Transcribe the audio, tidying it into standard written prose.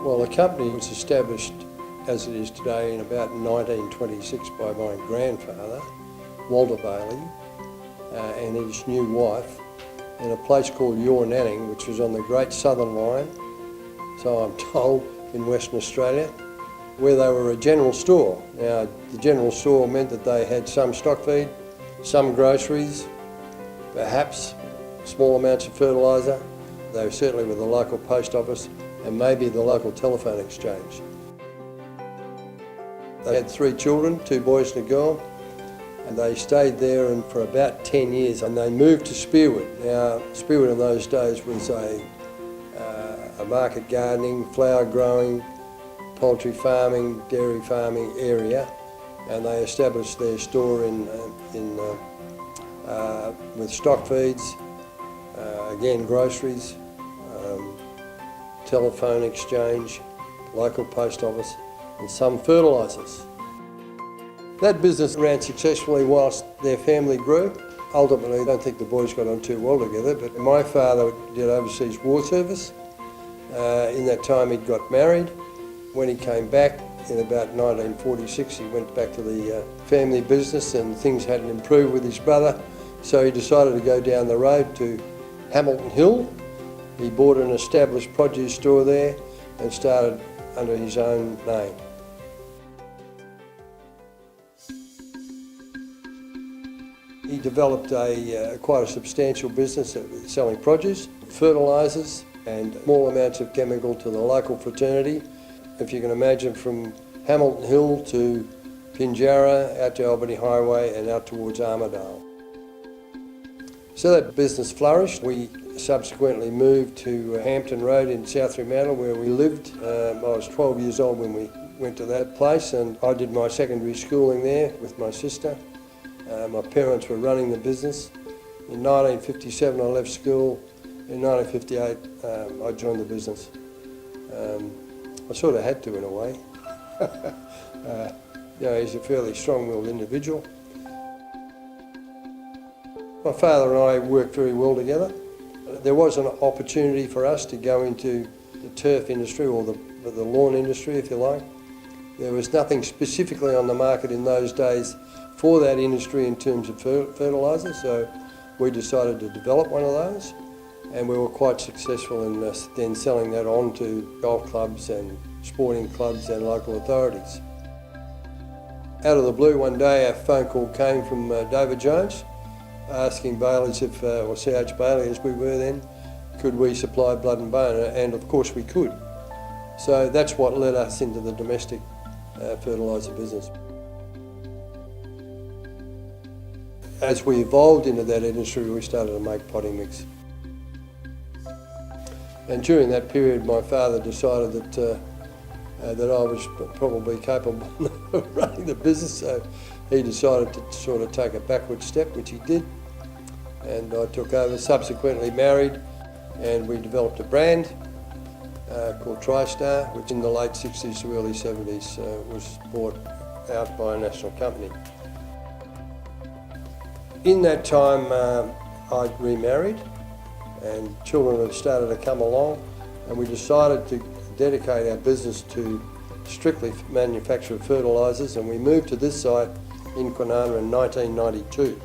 Well, the company was established as it is today in about 1926 by my grandfather, Walter Bailey, and his new wife, in a place called Nanning, which was on the Great Southern Line, so I'm told, in Western Australia, where they were a general store. Now, the general store meant that they had some stock feed, some groceries, perhaps small amounts of fertiliser. They certainly were the local post office and maybe the local telephone exchange. They had 3 children, 2 boys and a girl, and they stayed there and for about 10 years, and they moved to Spearwood. Now, Spearwood in those days was a market gardening, flower growing, poultry farming, dairy farming area, and they established their store with stock feeds, again groceries, telephone exchange, local post office, and some fertilisers. That business ran successfully whilst their family grew. Ultimately, I don't think the boys got on too well together, but my father did overseas war service. In that time he'd got married. When he came back in about 1946, he went back to the family business and things hadn't improved with his brother, so he decided to go down the road to Hamilton Hill. He bought an established produce store there and started under his own name. He developed quite a substantial business selling produce, fertilisers and small amounts of chemical to the local fraternity. If you can imagine, from Hamilton Hill to Pinjarra, out to Albany Highway and out towards Armidale. So that business flourished. We subsequently moved to Hampton Road in South Fremantle where we lived. I was 12 years old when we went to that place, and I did my secondary schooling there with my sister. My parents were running the business. In 1957 I left school. In 1958 I joined the business. I sort of had to, in a way. He's a fairly strong-willed individual. My father and I worked very well together. There was an opportunity for us to go into the turf industry, or the lawn industry, if you like. There was nothing specifically on the market in those days for that industry in terms of fertiliser, so we decided to develop one of those, and we were quite successful in then selling that on to golf clubs and sporting clubs and local authorities. Out of the blue one day a phone call came from David Jones asking Baileys, or CH Bailey as we were then, could we supply blood and bone, and of course we could. So that's what led us into the domestic fertiliser business. As we evolved into that industry, we started to make potting mix. And during that period, my father decided that I was probably capable of running the business, so he decided to sort of take a backward step, which he did, and I took over. Subsequently married, and we developed a brand called TriStar, which in the late 60s to early 70s was bought out by a national company. In that time, I remarried, and children had started to come along, and we decided to dedicate our business to strictly manufacture of fertilisers, and we moved to this site in Kwinana in 1992.